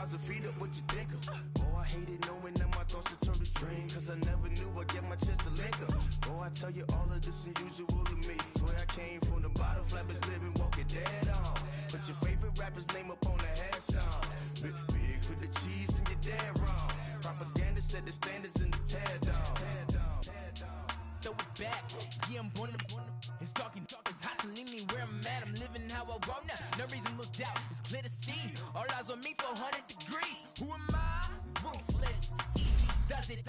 2,000 feet up, what you think of? Oh, I hated knowing that my thoughts would turn to dream, cause I never knew I'd get my chance to link up. Oh, I tell you all of this unusual to me. Swear I came from the bottom, flappers living, walking dead on. But your favorite rapper's name up on the headstone. Big for the cheese and you're dead wrong. Propaganda set the standards in the tear down. Throw it back, yeah, I'm born to it's talking, it's hustling me where I'm at. I'm living how I want now. No reason to look doubt, it's clear to see. All eyes on me, 400 degrees. Who am I? Ruthless, easy does it.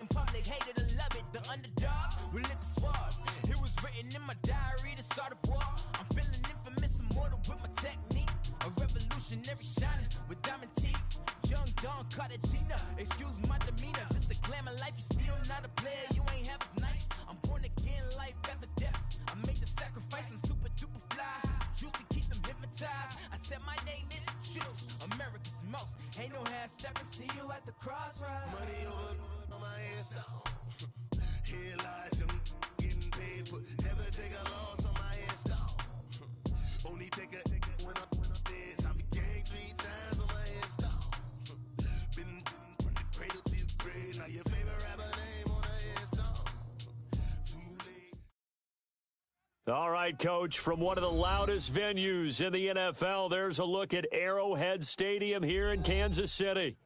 In public, hated or love it. The underdogs will lick the swabs. It was written in my diary to start a war. I'm feeling infamous, immortal with my technique. A revolutionary shining with diamond teeth. Young Don Cartagena, excuse my demeanor. This the glamour life, you still not a player, you ain't half as nice. I'm born again, life after death. I made the sacrifice, I'm super duper fly. Juicy, keep them hypnotized. I said my name is Juice, America's most. Ain't no half stepping, see you at the crossroads. Money over on my headstone. Here lies young, getting paid, but never take a loss on my headstone. Only take a when I'm dead. I be gang 3 times on my headstone. Been from the cradle to the grave. Now your favorite rapper name on the headstone. Too late. All right, Coach, from one of the loudest venues in the NFL, there's a look at Arrowhead Stadium here in Kansas City.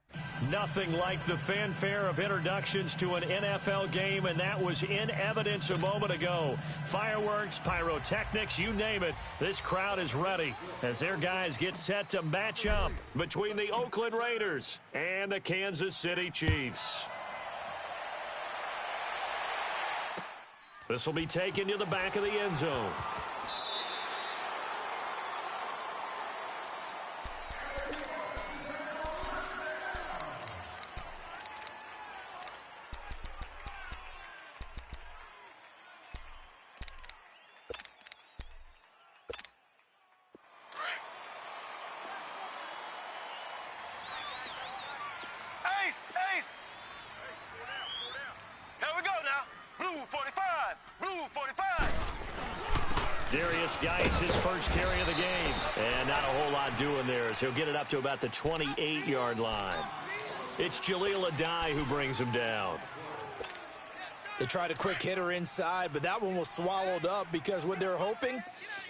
Nothing like the fanfare of introductions to an NFL game, and that was in evidence a moment ago. Fireworks, pyrotechnics, you name it. This crowd is ready as their guys get set to match up between the Oakland Raiders and the Kansas City Chiefs. This will be taken to the back of the end zone. Darius Geis, his first carry of the game. And not a whole lot doing there as he'll get it up to about the 28-yard line. It's Jaleel Addae who brings him down. They tried a quick hitter inside, but that one was swallowed up because what they're hoping,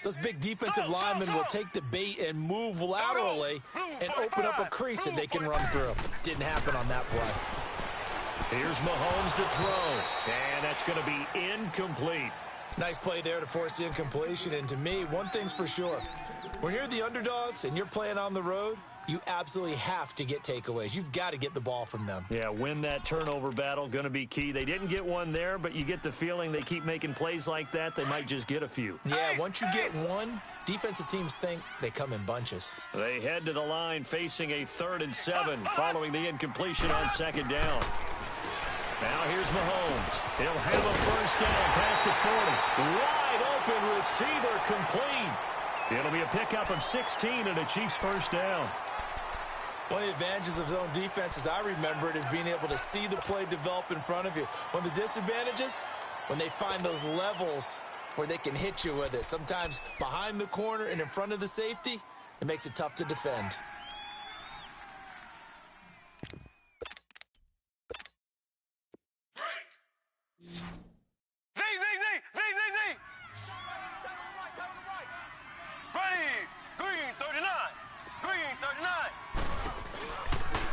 those big defensive linemen will take the bait and move laterally and open up a crease that they can run through. Didn't happen on that play. Here's Mahomes to throw, and that's going to be incomplete. Nice play there to force the incompletion, and to me, one thing's for sure. When you're the underdogs and you're playing on the road, you absolutely have to get takeaways. You've got to get the ball from them. Yeah, win that turnover battle, going to be key. They didn't get one there, but you get the feeling they keep making plays like that, they might just get a few. Yeah, once you get one, defensive teams think they come in bunches. They head to the line facing a 3rd and 7 following the incompletion on 2nd down. Now here's Mahomes. He'll have a first down past the 40. Wide open receiver complete. It'll be a pickup of 16 and a Chiefs first down. One of the advantages of zone defense, as I remember it, is being able to see the play develop in front of you. One of the disadvantages, when they find those levels where they can hit you with it. Sometimes behind the corner and in front of the safety, it makes it tough to defend.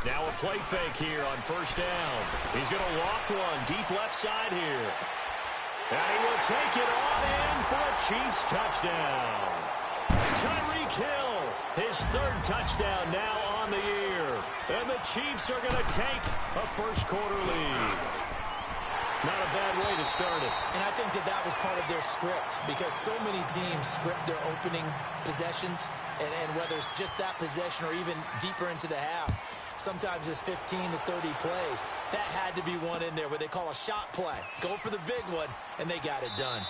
Now a play fake here on first down. He's going to loft one deep left side here. And he will take it on in for a Chiefs touchdown. Tyreek Hill, his 3rd touchdown now on the year. And the Chiefs are going to take a first-quarter lead. Not a bad way to start it. And I think that was part of their script because so many teams script their opening possessions, and whether it's just that possession or even deeper into the half, sometimes it's 15 to 30 plays. That had to be one in there where they call a shot play. Go for the big one, and they got it done.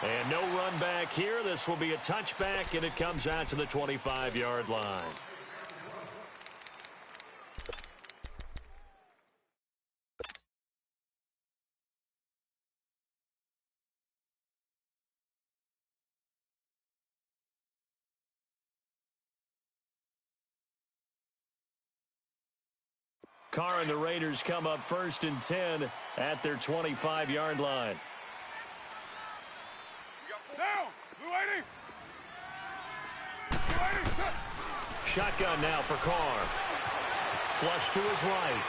And no run back here. This will be a touchback, and it comes out to the 25-yard line. Carr and the Raiders come up 1st and 10 at their 25-yard line. Down. Shotgun now for Carr. Flush to his right.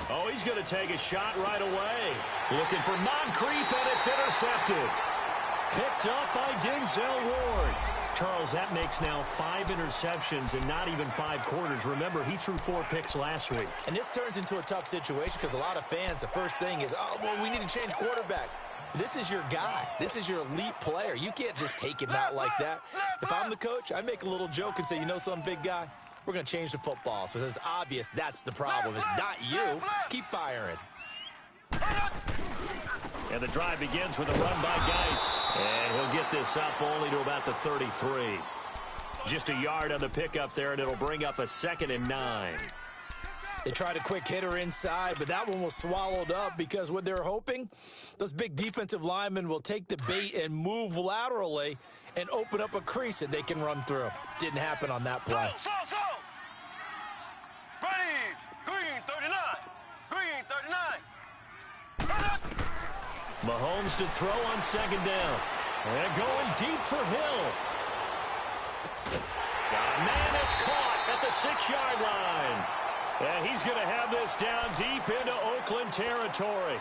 Oh, he's going to take a shot right away. Looking for Moncrief, and it's intercepted. Picked up by Denzel Ward. Charles, that makes now 5 interceptions in not even 5 quarters. Remember, he threw 4 picks last week. And this turns into a tough situation because a lot of fans, the first thing is, oh, well, we need to change quarterbacks. This is your guy. This is your elite player. You can't just take him out like that. If I'm the coach, I make a little joke and say, you know something, big guy? We're going to change the football. So it's obvious that's the problem. It's not you. Keep firing. And the drive begins with a run by Geis. And he'll get this up only to about the 33. Just a yard on the pickup there, and it'll bring up a 2nd and 9. They tried a quick hitter inside, but that one was swallowed up because what they're hoping, those big defensive linemen will take the bait and move laterally and open up a crease that they can run through. Didn't happen on that play. Green 39. Green 39. Mahomes to throw on 2nd down. And going deep for Hill. Got a man that's caught at the 6-yard line. And he's going to have this down deep into Oakland territory.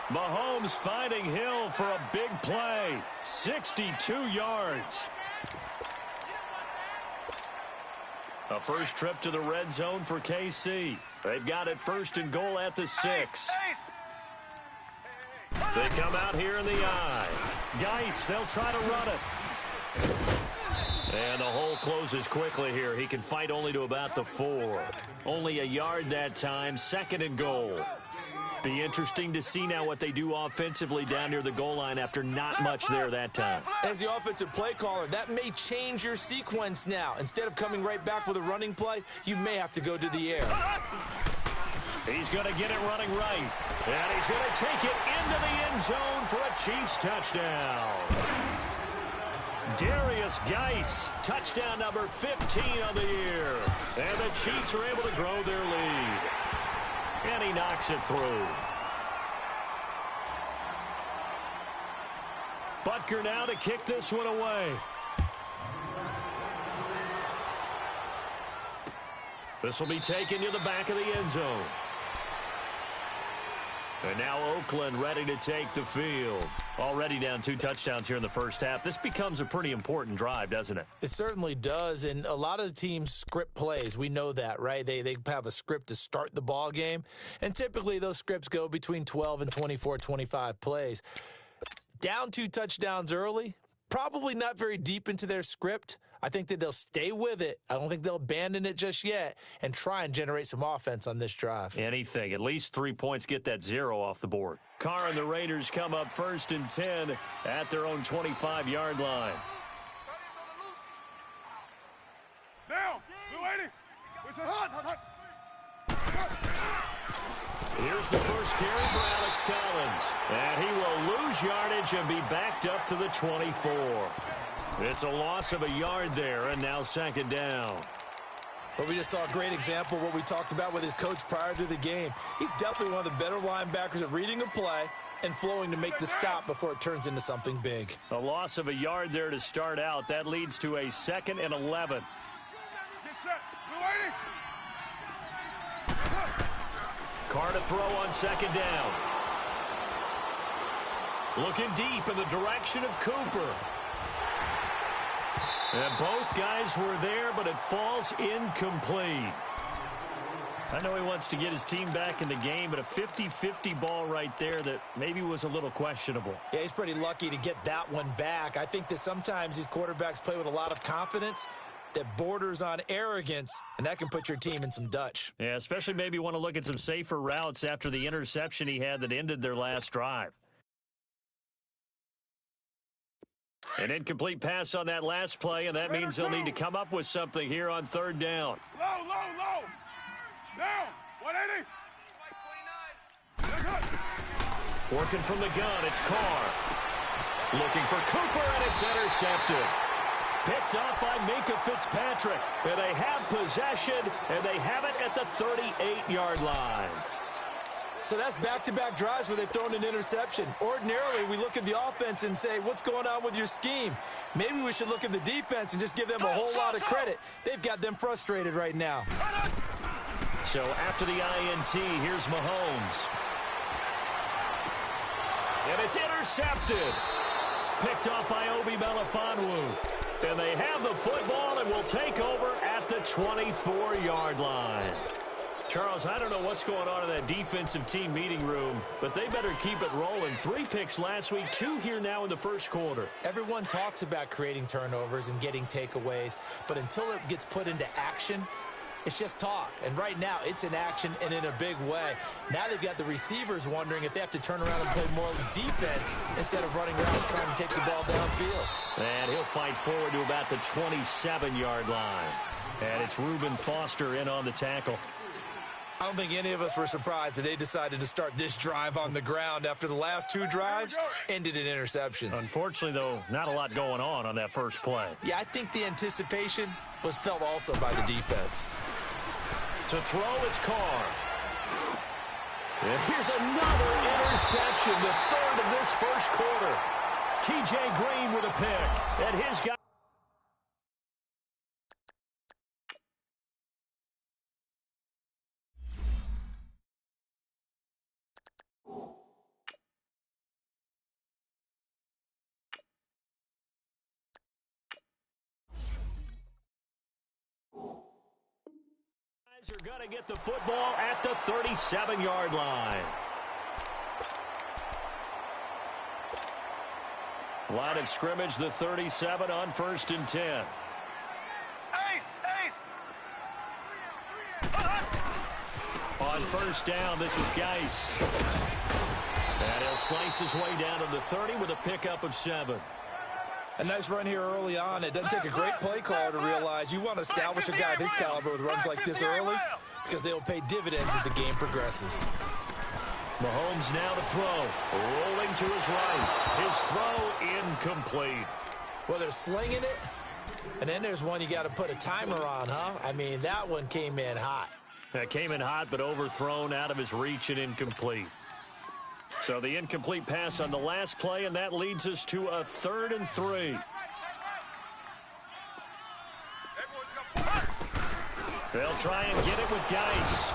Mahomes finding Hill for a big play. 62 yards. A first trip to the red zone for KC. They've got it 1st and goal at the 6. They come out here in the I. Geis, they'll try to run it. And the hole closes quickly here. He can fight only to about the 4. Only a yard that time, 2nd and goal. Be interesting to see now what they do offensively down near the goal line after not much there that time. As the offensive play caller, that may change your sequence now. Instead of coming right back with a running play, you may have to go to the air. He's going to get it running right. And he's going to take it into the end zone for a Chiefs touchdown. Darius Geis, touchdown number 15 of the year. And the Chiefs are able to grow their lead. And he knocks it through. Butker now to kick this one away. This will be taken to the back of the end zone. And now Oakland ready to take the field. Already down 2 touchdowns here in the first half. This becomes a pretty important drive, doesn't it? It certainly does, and a lot of the teams script plays. We know that, right? They have a script to start the ball game, and typically those scripts go between 12 and 24, 25 plays. Down 2 touchdowns early, probably not very deep into their script. I think that they'll stay with it. I don't think they'll abandon it just yet and try and generate some offense on this drive. Anything. At least 3 points, get that 0 off the board. Carr and the Raiders come up 1st and 10 at their own 25-yard line. Down. Here's the first carry for Alex Collins. And he will lose yardage and be backed up to the 24. It's a loss of a yard there, and now 2nd down. But we just saw a great example of what we talked about with his coach prior to the game. He's definitely one of the better linebackers at reading a play and flowing to make the stop before it turns into something big. A loss of a yard there to start out. That leads to a 2nd and 11. Get set. Carr to throw on 2nd down. Looking deep in the direction of Cooper. And both guys were there, but it falls incomplete. I know he wants to get his team back in the game, but a 50-50 ball right there that maybe was a little questionable. Yeah, he's pretty lucky to get that one back. I think that sometimes these quarterbacks play with a lot of confidence that borders on arrogance, and that can put your team in some Dutch. Yeah, especially maybe want to look at some safer routes after the interception he had that ended their last drive. An incomplete pass on that last play, and that means they'll need to come up with something here on 3rd down. Low. Down. 180. Working from the gun, it's Carr. Looking for Cooper, and it's intercepted. Picked up by Minkah Fitzpatrick. And they have possession, and they have it at the 38-yard line. So that's back-to-back drives where they've thrown an interception. Ordinarily, we look at the offense and say, what's going on with your scheme? Maybe we should look at the defense and just give them a whole lot of credit. They've got them frustrated right now. So after the INT, here's Mahomes. And it's intercepted. Picked up by Obi Melifonwu. And they have the football and will take over at the 24-yard line. Charles, I don't know what's going on in that defensive team meeting room, but they better keep it rolling. 3 picks last week, 2 here now in the first quarter. Everyone talks about creating turnovers and getting takeaways, but until it gets put into action, it's just talk. And right now, it's in action and in a big way. Now they've got the receivers wondering if they have to turn around and play more defense instead of running around trying to take the ball downfield. And he'll fight forward to about the 27-yard line. And it's Reuben Foster in on the tackle. I don't think any of us were surprised that they decided to start this drive on the ground after the last 2 drives ended in interceptions. Unfortunately, though, not a lot going on that first play. Yeah, I think the anticipation was felt also by the defense. To throw, it's Carr. And here's another interception, the 3rd of this first quarter. T.J. Green with a pick, and his guy. Are going to get the football at the 37-yard line. Line of scrimmage, the 37 on 1st and 10. On first down, this is Geis. And he'll slice his way down to the 30 with a pickup of 7. A nice run here early on. It doesn't take a great play caller to realize you want to establish a guy of his caliber with runs like this early because they will pay dividends as the game progresses. Mahomes now to throw. Rolling to his right. His throw incomplete. Well, they're slinging it, and then there's one you got to put a timer on, huh? I mean, that one came in hot. That came in hot, but overthrown out of his reach and incomplete. So the incomplete pass on the last play, and that leads us to a 3rd and 3. They'll try and get it with Geis.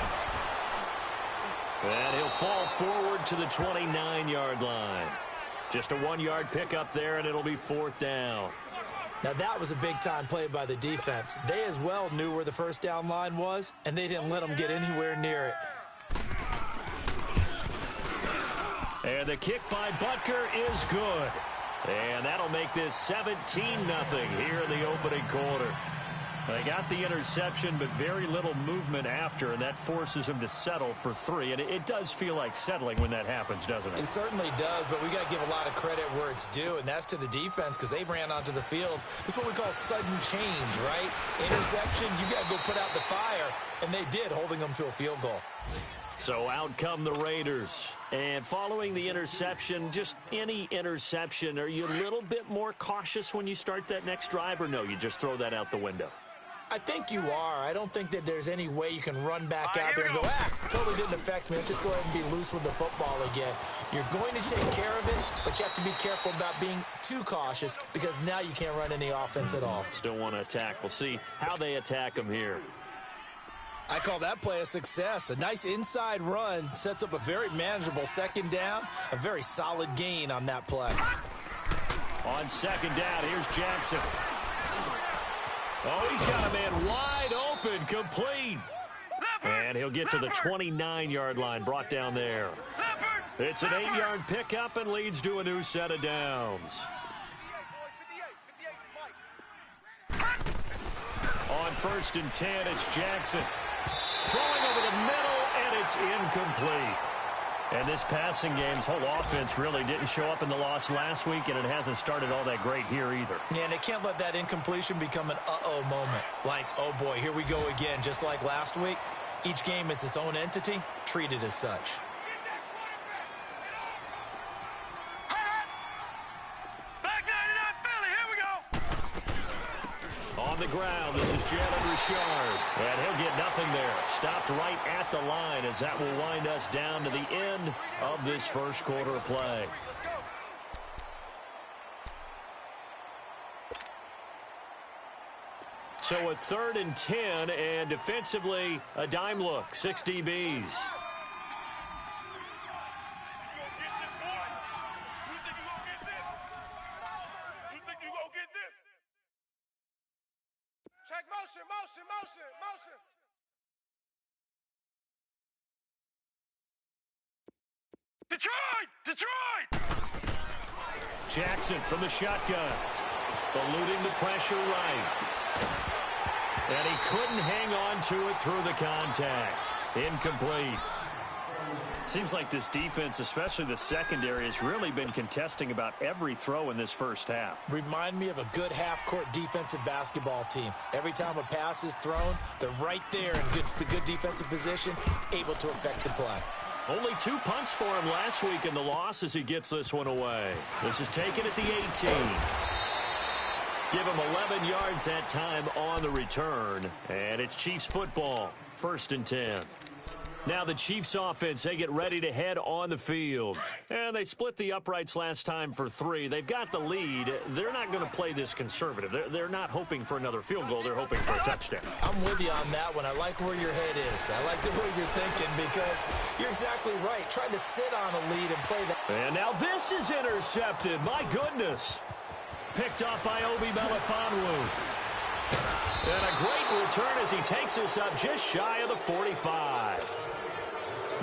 And he'll fall forward to the 29-yard line. Just a 1-yard pickup there, and it'll be 4th down. Now, that was a big-time play by the defense. They as well knew where the first down line was, and they didn't let them get anywhere near it. And the kick by Butker is good. And that'll make this 17-0 here in the opening quarter. They got the interception, but very little movement after, and that forces him to settle for 3. And it does feel like settling when that happens, doesn't it? It certainly does, but we got to give a lot of credit where it's due, and that's to the defense because they ran onto the field. This is what we call sudden change, right? Interception, you got to go put out the fire, and they did, holding them to a field goal. So out come the Raiders. And following the interception, just any interception, are you a little bit more cautious when you start that next drive, or no, you just throw that out the window? I think you are. I don't think that there's any way you can run back out there and go, totally didn't affect me. Let's just go ahead and be loose with the football again. You're going to take care of it, but you have to be careful about being too cautious because now you can't run any offense at all. Still want to attack. We'll see how they attack them here. I call that play a success. A nice inside run sets up a very manageable 2nd down, a very solid gain on that play. On 2nd down, here's Jackson. Oh, he's got a man wide open, complete. And he'll get to the 29-yard line, brought down there. It's an 8-yard pickup and leads to a new set of downs. On 1st and 10, it's Jackson. Throwing over the middle, and it's incomplete. And this passing game's whole offense really didn't show up in the loss last week, and it hasn't started all that great here either. Yeah, and they can't let that incompletion become an uh-oh moment. Like, oh boy, here we go again, just like last week. Each game is its own entity, treated as such. on the ground. This is Jalen Richard. And he'll get nothing there. Stopped right at the line as that will wind us down to the end of this first quarter of play. So a 3rd and 10, and defensively, a dime look, 6 DBs. Check motion. Detroit! Jackson from the shotgun. Eluding the pressure right. And he couldn't hang on to it through the contact. Incomplete. Seems like this defense, especially the secondary, has really been contesting about every throw in this first half. Remind me of a good half-court defensive basketball team. Every time a pass is thrown, they're right there in good defensive position, able to affect the play. Only 2 punts for him last week in the loss as he gets this one away. This is taken at the 18. Give him 11 yards that time on the return. And it's Chiefs football, 1st and 10. Now the Chiefs offense, they get ready to head on the field. And they split the uprights last time for 3. They've got the lead. They're not going to play this conservative. They're not hoping for another field goal. They're hoping for a touchdown. I'm with you on that one. I like where your head is. I like the way you're thinking because you're exactly right. Trying to sit on a lead and play that. And now this is intercepted. My goodness. Picked up by Obi Melifonwu. And a great return as he takes this up just shy of the 45.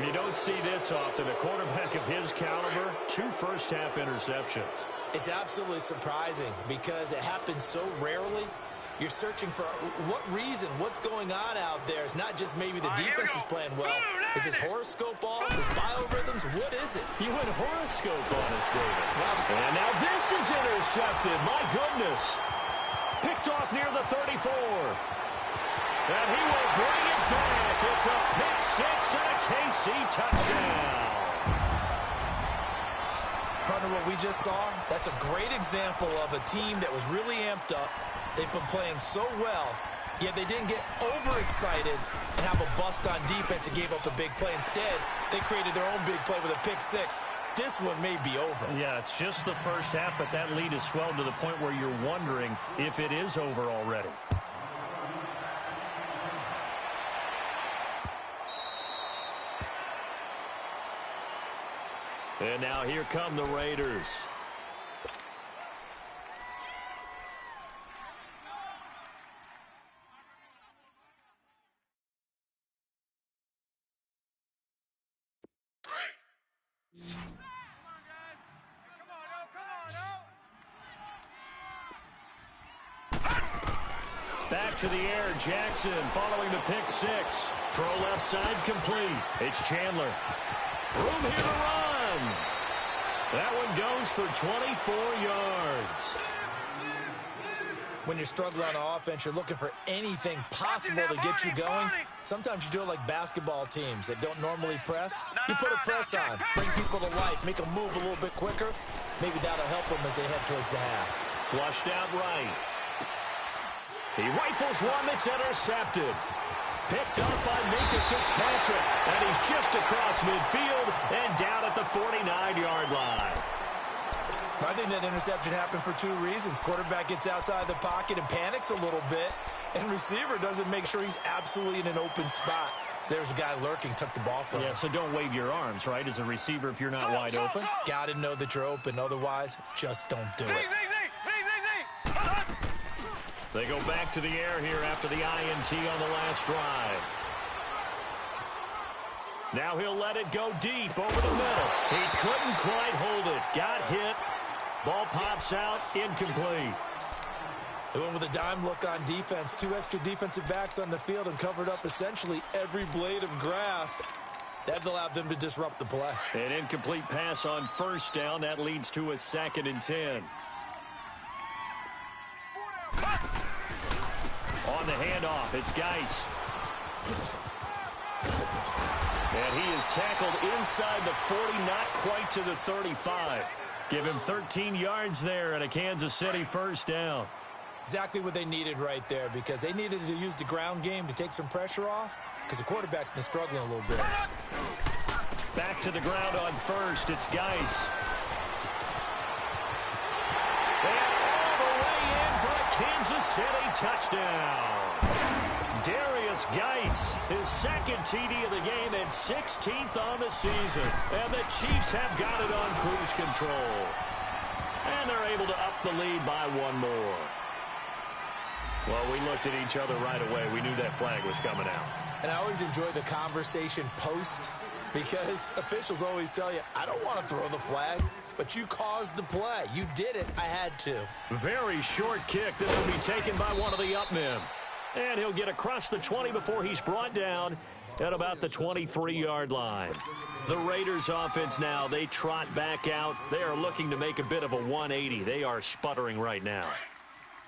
You don't see this often. A quarterback of his caliber, 2 first-half interceptions. It's absolutely surprising because it happens so rarely. You're searching for what reason, what's going on out there. It's not just maybe the defense is playing well. Is this horoscope off? Is biorhythms? What is it? You went horoscope on us, David. And now this is intercepted. My goodness. Picked off near the 34. And he will bring it back. It's a pick 6 and a KC touchdown. Partner, what we just saw, that's a great example of a team that was really amped up. They've been playing so well, yet they didn't get overexcited and have a bust on defense and gave up a big play. Instead, they created their own big play with a pick 6. This one may be over. Yeah, it's just the first half, but that lead has swelled to the point where you're wondering if it is over already. And now here come the Raiders. Back to the air, Jackson following the pick 6. Throw left side complete. It's Chandler. Room here to run. That one goes for 24 yards. When you're struggling on offense, you're looking for anything possible to get you going. Sometimes you do it like basketball teams that don't normally press. You put a press on, bring people to life, make them move a little bit quicker. Maybe that'll help them as they head towards the half. Flushed out right. He rifles one that's intercepted. Picked up by Minkah Fitzpatrick. And he's just across midfield and down at the 49-yard line. I think that interception happened for 2 reasons. Quarterback gets outside the pocket and panics a little bit. And receiver doesn't make sure he's absolutely in an open spot. So there's a guy lurking, took the ball from him. Yeah, so don't wave your arms, right, as a receiver if you're not wide open. Got to know that you're open. Otherwise, just don't do it. They go back to the air here after the INT on the last drive. Now he'll let it go deep over the middle. He couldn't quite hold it. Got hit. Ball pops out. Incomplete. They went with a dime look on defense. 2 extra defensive backs on the field and covered up essentially every blade of grass. That allowed them to disrupt the play. An incomplete pass on first down. That leads to a 2nd and 10. On the handoff, it's Geis. And he is tackled inside the 40, not quite to the 35. Give him 13 yards there and a Kansas City first down. Exactly what they needed right there, because they needed to use the ground game to take some pressure off, because the quarterback's been struggling a little bit. Back to the ground on first. It's Geis. And all the way in for a Kansas City touchdown. Darius Geis, his second TD of the game and 16th on the season. And the Chiefs have got it on cruise control. And they're able to up the lead by one more. Well, we looked at each other right away. We knew that flag was coming out. And I always enjoy the conversation post, because officials always tell you, I don't want to throw the flag, but you caused the play. You did it. I had to. Very short kick. This will be taken by one of the up men. And he'll get across the 20 before he's brought down at about the 23-yard line. The Raiders offense now, they trot back out. They are looking to make a bit of a 180. They are sputtering right now.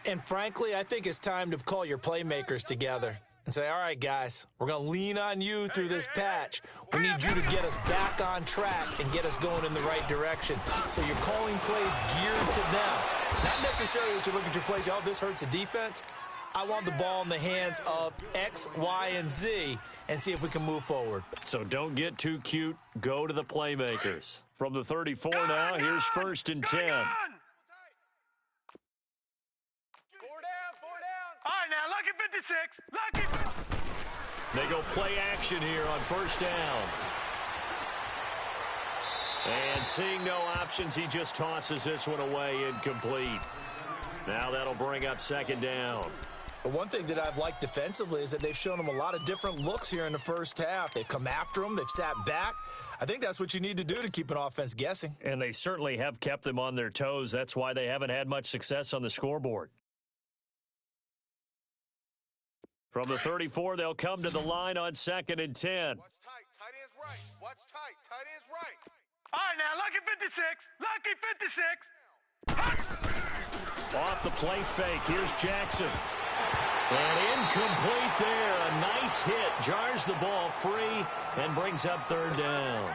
And frankly, I think it's time to call your playmakers together and say, all right, guys, we're going to lean on you through this patch. We need you to get us back on track and get us going in the right direction. So you're calling plays geared to them. Not necessarily what you look at your plays, oh, this hurts the defense. I want the ball in the hands of X, Y, and Z and see if we can move forward. So don't get too cute. Go to the playmakers. From the 34 now, here's 1st and 10. All right, now, lucky 56. Lucky 56. They go play action here on 1st down. And seeing no options, he just tosses this one away incomplete. Now that'll bring up 2nd down. But one thing that I've liked defensively is that they've shown them a lot of different looks here in the first half. They've come after them. They've sat back. I think that's what you need to do to keep an offense guessing. And they certainly have kept them on their toes. That's why they haven't had much success on the scoreboard. From the 34, they'll come to the line on 2nd and 10. Watch tight. Tight end's right. Watch tight. Tight end's right. All right, now, lucky 56. Lucky 56. Off the play fake. Here's Jackson. And incomplete there. A nice hit. Jars the ball free and brings up 3rd down.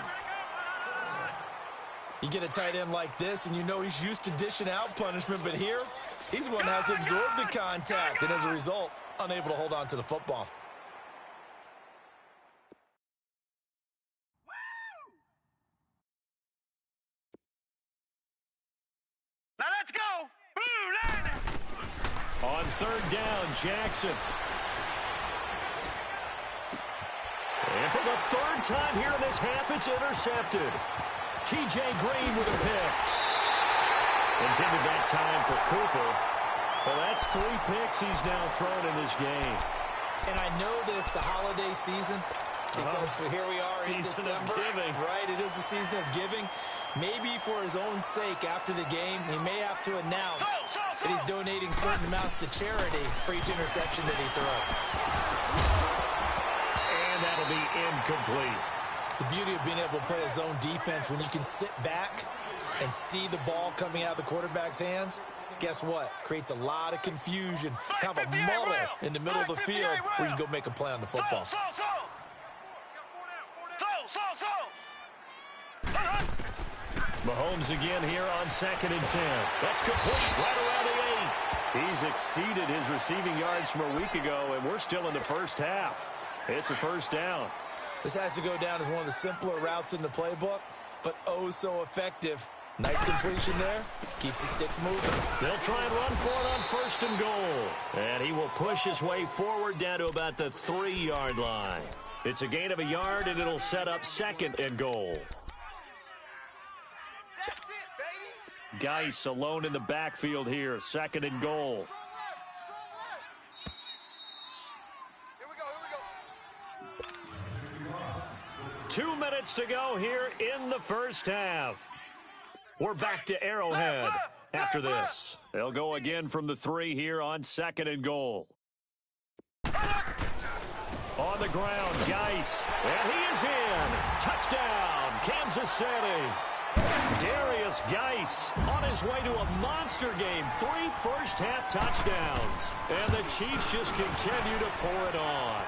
You get a tight end like this, and you know he's used to dishing out punishment, but here, he's the one that has to absorb the contact, and as a result, unable to hold on to the football. Now let's go. Blue line. On 3rd down, Jackson. And for the 3rd time here in this half, it's intercepted. T.J. Green with a pick. Intended that time for Cooper. Well, that's 3 picks he's now thrown in this game. And I know this, the holiday season, because here we are in December. Right, it is the season of giving. Maybe for his own sake, after the game, he may have to announce that he's donating certain amounts to charity for each interception that he throws. And that'll be incomplete. The beauty of being able to play a zone defense, when you can sit back and see the ball coming out of the quarterback's hands, guess what? Creates a lot of confusion. Have a muddle in the middle of the field where you can go make a play on the football. Mahomes again here on 2nd and 10. That's complete right around the 8. He's exceeded his receiving yards from a week ago, and we're still in the first half. It's a 1st down. This has to go down as one of the simpler routes in the playbook, but oh so effective. Nice completion there. Keeps the sticks moving. They'll try and run for it on 1st and goal. And he will push his way forward down to about the 3-yard line. It's a gain of a yard, and it'll set up 2nd and goal. That's it, baby. Geis alone in the backfield here. 2nd and goal. Here we go. 2 minutes to go here in the first half. We're back to Arrowhead after this. They'll go again from the 3 here on 2nd and goal. On the ground, Geis. And he is in. Touchdown, Kansas City. Darius Geis on his way to a monster game. 3 first-half touchdowns. And the Chiefs just continue to pour it on.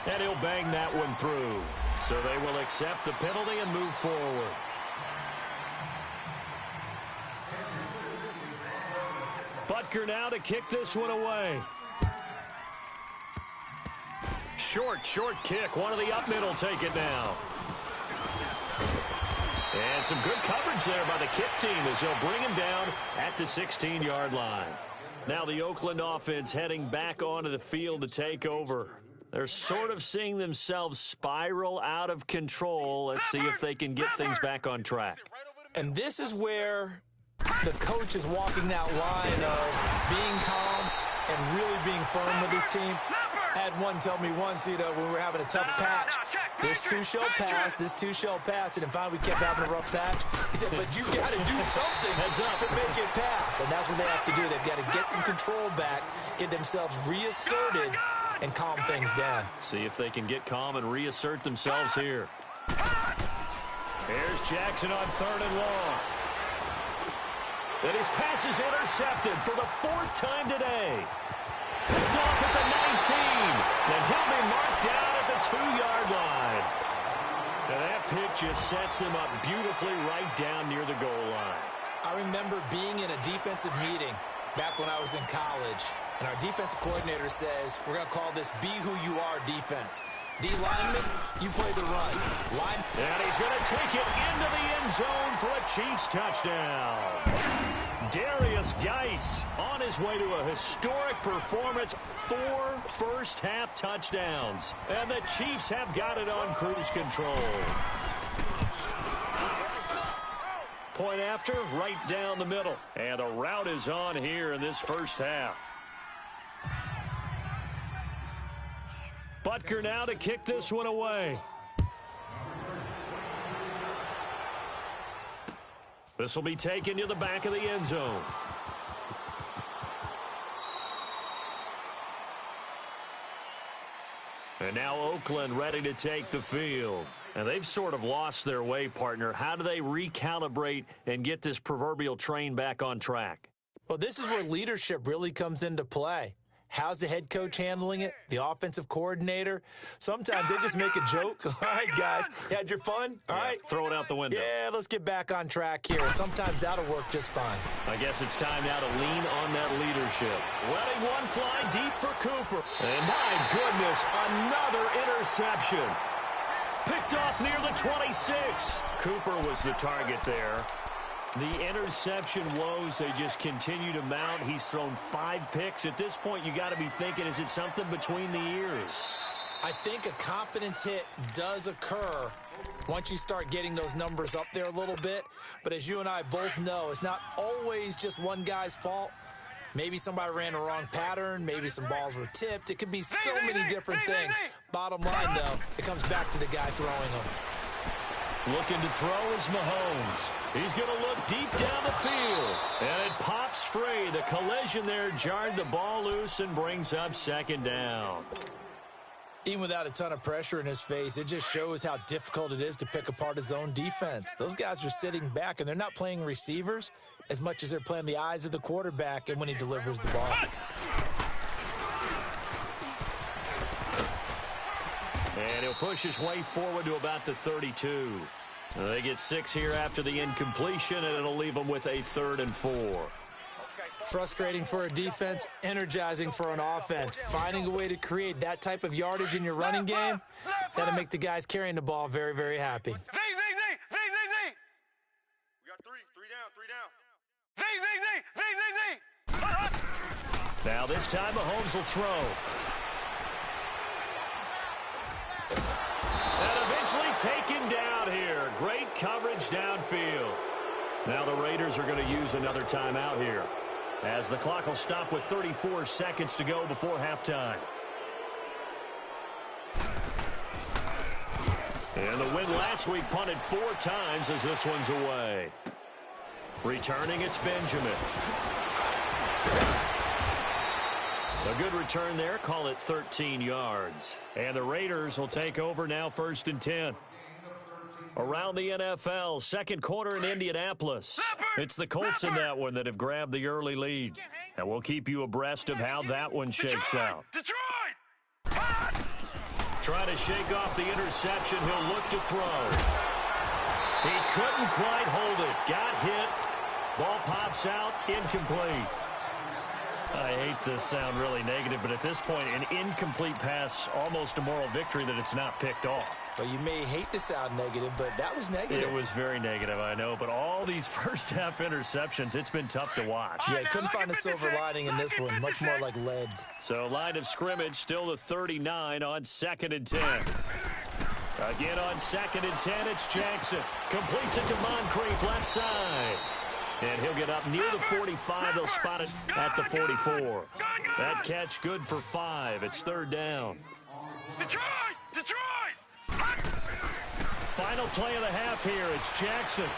And he'll bang that one through. So they will accept the penalty and move forward. Butker now to kick this one away. Short kick. One of the up middle take it now. And some good coverage there by the kick team as they'll bring him down at the 16-yard line. Now the Oakland offense heading back onto the field to take over. They're sort of seeing themselves spiral out of control. Let's see if they can get things back on track. And this is where the coach is walking that line of being calm and really being firm with his team. I had one tell me once, when we were having a tough patch, this too shall pass, and finally we kept having a rough patch. He said, but you got to do something to make it pass. And that's what they have to do. They've got to get some control back, get themselves reasserted, and calm things down. See if they can get calm and reassert themselves here. Here's Jackson on 3rd and long. And his pass is intercepted for the 4th time today. Picked off at the 19. And he'll be marked down at the 2-yard line. And that pick just sets him up beautifully right down near the goal line. I remember being in a defensive meeting back when I was in college, and our defensive coordinator says, we're going to call this Be Who You Are defense. D lineman, you play the run. And he's going to take it into the end zone for a Chiefs touchdown. Darius Geis on his way to a historic performance, 4 first-half touchdowns. And the Chiefs have got it on cruise control. Point after, right down the middle. And the route is on here in this first half. Butker now to kick this one away. This will be taken to the back of the end zone. And now Oakland ready to take the field. And they've sort of lost their way, partner. How do they recalibrate and get this proverbial train back on track? Well, this is where leadership really comes into play. How's the head coach handling it? The offensive coordinator? Sometimes they just make a joke. All right, guys, had your fun? All right. Throw it out the window. Yeah, let's get back on track here. And sometimes that'll work just fine. I guess it's time now to lean on that leadership. Letting one fly deep for Cooper. And my goodness, another interception. Picked off near the 26. Cooper was the target there. The interception woes, they just continue to mount. He's thrown 5 picks. At this point, you got to be thinking, is it something between the ears? I think a confidence hit does occur once you start getting those numbers up there a little bit. But as you and I both know, it's not always just one guy's fault. Maybe somebody ran the wrong pattern. Maybe some balls were tipped. It could be so many different things. Bottom line, though, it comes back to the guy throwing them. Looking to throw is Mahomes. He's going to look deep down the field. And it pops free. The collision there jarred the ball loose and brings up 2nd down. Even without a ton of pressure in his face, it just shows how difficult it is to pick apart his own defense. Those guys are sitting back, and they're not playing receivers as much as they're playing the eyes of the quarterback and when he delivers the ball. And he'll push his way forward to about the 32. They get 6 here after the incompletion, and it'll leave them with a 3rd and 4. Frustrating for a defense, energizing for an offense. Finding a way to create that type of yardage in your running game, that'll make the guys carrying the ball very, very happy. Z. We got 3 down. Z. Now this time Mahomes will throw. And eventually taken down here. Great coverage downfield. Now the Raiders are going to use another timeout here, as the clock will stop with 34 seconds to go before halftime. And the win last week punted 4 times as this one's away. Returning, it's Benjamin. A good return there, call it 13 yards. And the Raiders will take over now, 1st and 10. Around the NFL, 2nd quarter in Indianapolis. It's the Colts in that one that have grabbed the early lead. And we'll keep you abreast of how that one shakes out. Trying to shake off the interception, he'll look to throw. He couldn't quite hold it. Got hit. Ball pops out, incomplete. I hate to sound really negative, but at this point, an incomplete pass, almost a moral victory that it's not picked off. Well, you may hate to sound negative, but that was negative. It was very negative, I know, but all these first-half interceptions, it's been tough to watch. Yeah, couldn't find a silver lining in this one, much more like lead. So line of scrimmage, still the 39 on 2nd and 10. Again on 2nd and 10, it's Jackson. Completes it to Moncrief, left side. And he'll get up near the 45. They'll spot it at the 44. That catch good for 5. It's 3rd down. Detroit! Final play of the half here. It's Jackson.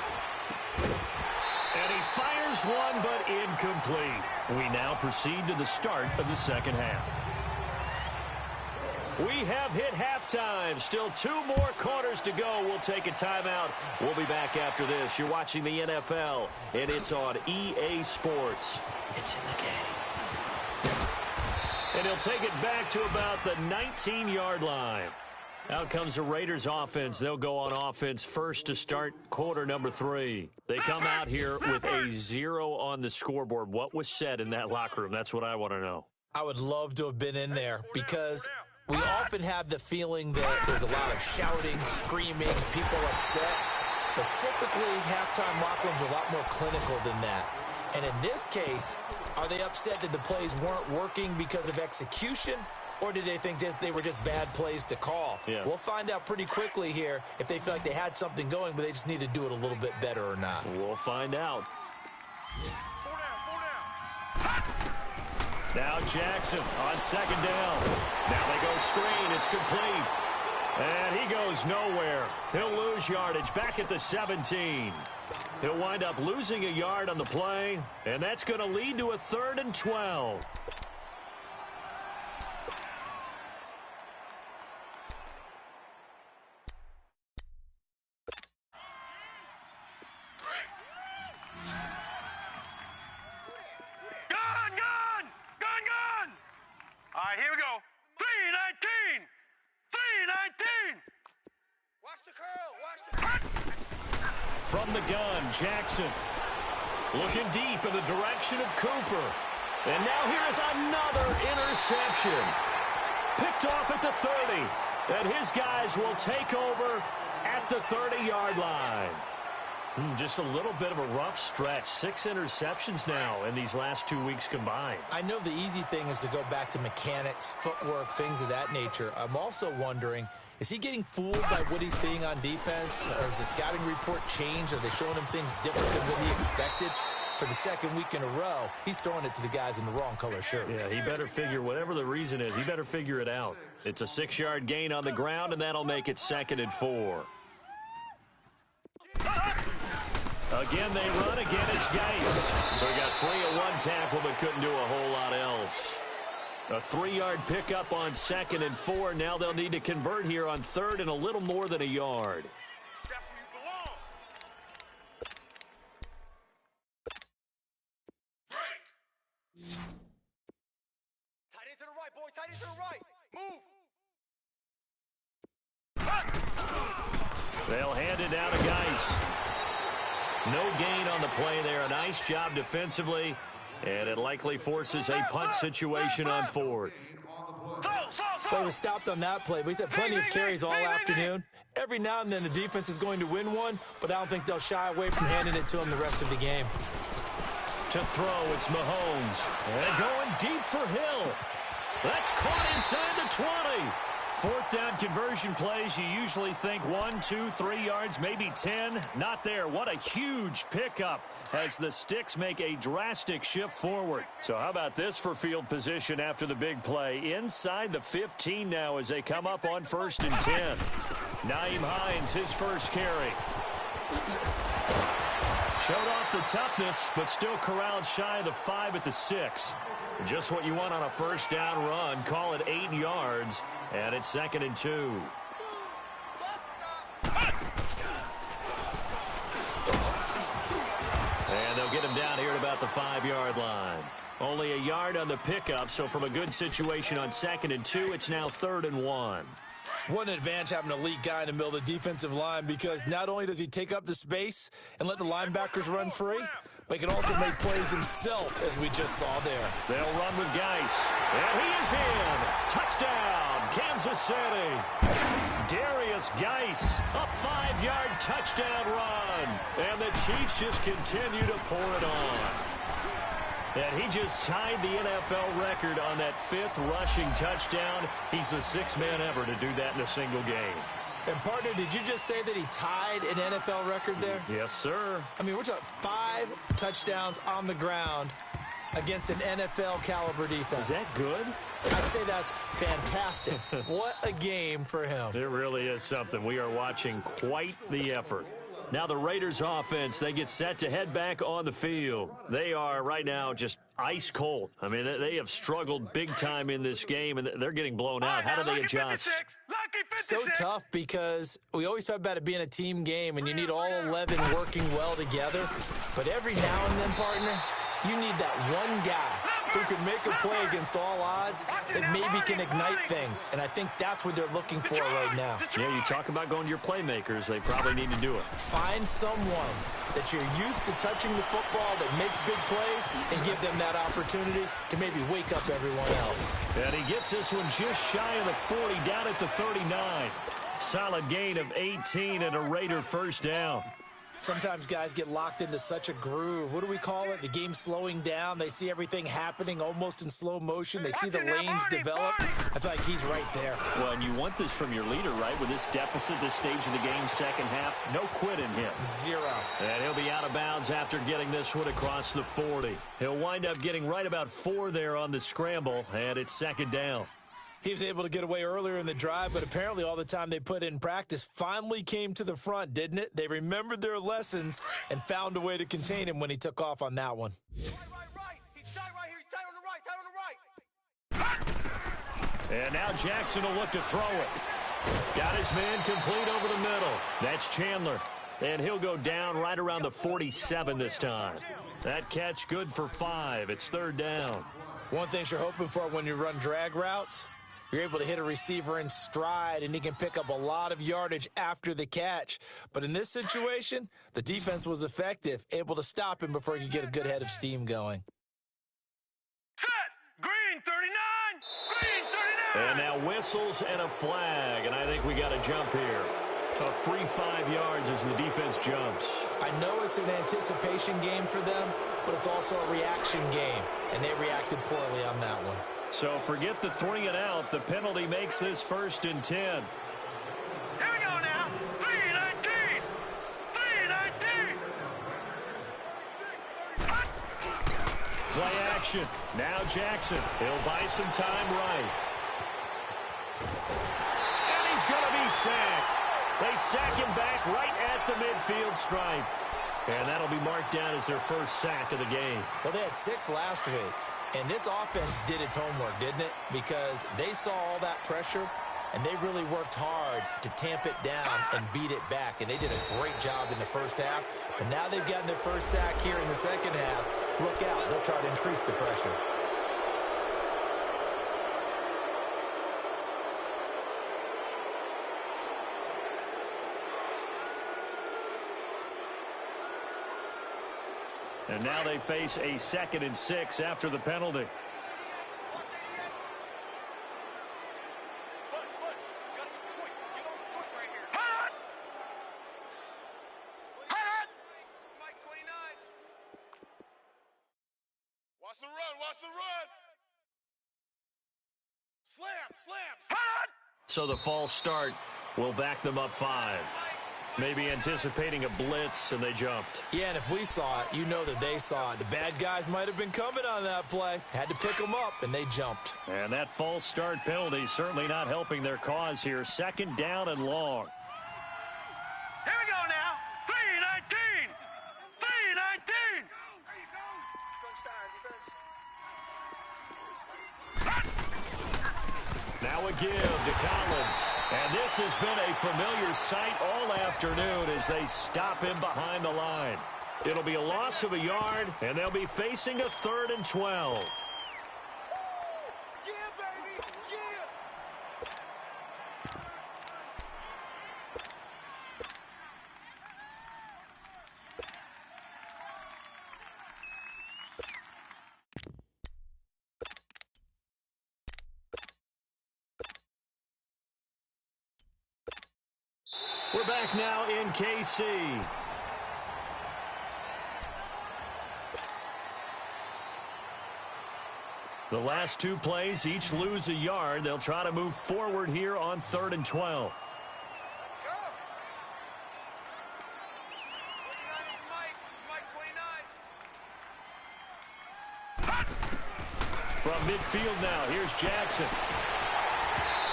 And he fires one, but incomplete. We now proceed to the start of the second half. We have hit halftime. Still 2 more quarters to go. We'll take a timeout. We'll be back after this. You're watching the NFL, and it's on EA Sports. It's in the game. And he'll take it back to about the 19-yard line. Out comes the Raiders offense. They'll go on offense first to start quarter number 3. They come out here with a 0 on the scoreboard. What was said in that locker room? That's what I want to know. I would love to have been in there because we often have the feeling that there's a lot of shouting, screaming, people upset. But typically, halftime locker rooms are a lot more clinical than that. And in this case, are they upset that the plays weren't working because of execution? Or did they think they were just bad plays to call? Yeah. We'll find out pretty quickly here if they feel like they had something going, but they just need to do it a little bit better or not. We'll find out. Now Jackson on 2nd down. Now they go screen. It's complete. And he goes nowhere. He'll lose yardage back at the 17. He'll wind up losing a yard on the play, and that's going to lead to a 3rd and 12. Gun! All right, here we go. 319! 319! Watch the curl, From the gun, Jackson looking deep in the direction of Cooper. And now here's another interception. Picked off at the 30. And his guys will take over at the 30-yard line. Just a little bit of a rough stretch. 6 interceptions now in these last 2 weeks combined. I know the easy thing is to go back to mechanics, footwork, things of that nature. I'm also wondering, is he getting fooled by what he's seeing on defense? Or has the scouting report changed? Are they showing him things different than what he expected? For the 2nd week in a row, he's throwing it to the guys in the wrong color shirts. Yeah, he better figure, whatever the reason is, he better figure it out. It's a 6-yard gain on the ground, and that'll make it 2nd and 4. Again, they run. Again, it's Geis. So he got free of 1 tackle, but couldn't do a whole lot else. A 3-yard pickup on 2nd and 4. Now they'll need to convert here on 3rd and a little more than a yard. That's where you belong. Tight end to the right, boy. Tight end to the right. Move. They'll hand it down to Geis. No gain on the play there. A nice job defensively, and it likely forces a punt situation on 4th. Well, he was stopped on that play, but he's had plenty of carries all afternoon. Every now and then the defense is going to win one, but I don't think they'll shy away from handing it to him the rest of the game. To throw, it's Mahomes. And going deep for Hill. That's caught inside the 20. 4th down conversion plays, you usually think 1, 2, 3 yards, maybe 10. Not there. What a huge pickup as the Sticks make a drastic shift forward. So how about this for field position after the big play? Inside the 15 now as they come up on 1st and 10. Nyheim Hines, his first carry. Showed off the toughness, but still corralled shy of the 5 at the 6. Just what you want on a 1st down run. Call it 8 yards. And it's 2nd and 2. And they'll get him down here at about the 5-yard line. Only a yard on the pickup, so from a good situation on 2nd and 2, it's now 3rd and 1. What an advantage having an elite guy in the middle of the defensive line, because not only does he take up the space and let the linebackers run free, but he can also make plays himself, as we just saw there. They'll run with Geis. And he is in. Touchdown, Kansas City. Darius Geis, a 5-yard touchdown run. And the Chiefs just continue to pour it on. And he just tied the NFL record on that 5th rushing touchdown. He's the 6th man ever to do that in a single game. And, partner, did you just say that he tied an NFL record there? Yes, sir. I mean, we're talking 5 touchdowns on the ground against an NFL-caliber defense. Is that good? I'd say that's fantastic. What a game for him. It really is something. We are watching quite the effort. Now the Raiders offense, they get set to head back on the field. They are right now just ice cold. I mean, they have struggled big time in this game, and they're getting blown out. How do they adjust? So tough because we always talk about it being a team game, and you need all 11 working well together. But every now and then, partner, you need that one guy who can make a play against all odds that maybe can ignite things. And I think that's what they're looking for right now. Yeah, you talk about going to your playmakers. They probably need to do it. Find someone that you're used to touching the football that makes big plays and give them that opportunity to maybe wake up everyone else. And he gets this one just shy of the 40, down at the 39. Solid gain of 18 and a Raider first down. Sometimes guys get locked into such a groove. What do we call it? The game slowing down. They see everything happening almost in slow motion. They see the lanes develop. I feel like he's right there. Well, and you want this from your leader, right? With this deficit, this stage of the game, second half, no quit in him. 0. And he'll be out of bounds after getting this one across the 40. He'll wind up getting right about 4 there on the scramble, and it's second down. He was able to get away earlier in the drive, but apparently all the time they put in practice finally came to the front, didn't it? They remembered their lessons and found a way to contain him when he took off on that one. Right. He's tight right here. He's tight on the right. And now Jackson will look to throw it. Got his man complete over the middle. That's Chandler. And he'll go down right around the 47 this time. That catch good for 5. It's third down. One thing you're hoping for when you run drag routes, you're able to hit a receiver in stride, and he can pick up a lot of yardage after the catch. But in this situation, the defense was effective, able to stop him before he could get a good head of steam going. Set! Green 39! Green 39! And now whistles and a flag, and I think we got a jump here. A free 5 yards as the defense jumps. I know it's an anticipation game for them, but it's also a reaction game, and they reacted poorly on that one. So forget the 3 and out. The penalty makes this 1st and 10. Here we go now. 3-19. 3-19. Play action. Now Jackson. He'll buy some time right. And he's going to be sacked. They sack him back right at the midfield stripe. And that'll be marked down as their first sack of the game. Well, they had 6 last week. And this offense did its homework, didn't it? Because they saw all that pressure, and they really worked hard to tamp it down and beat it back. And they did a great job in the first half. But now they've gotten their first sack here in the second half. Look out. They'll try to increase the pressure. And now they face a 2nd and 6 after the penalty. Watch the run. Slam. So the false start will back them up 5. Maybe anticipating a blitz, and they jumped. Yeah, and if we saw it, you know that they saw it. The bad guys might have been coming on that play. Had to pick them up, and they jumped. And that false start penalty certainly not helping their cause here. 2nd down and long. Here we go now. 3-19. 3-19. Now a give to Collins. And this has been a familiar sight all afternoon as they stop him behind the line. It'll be a loss of a yard, and they'll be facing a 3rd and 12. Yeah, baby. Yeah. We're back now in KC. The last two plays, each lose a yard. They'll try to move forward here on 3rd and 12. Let's go. 29 is Mike. Mike 29. From midfield now, here's Jackson.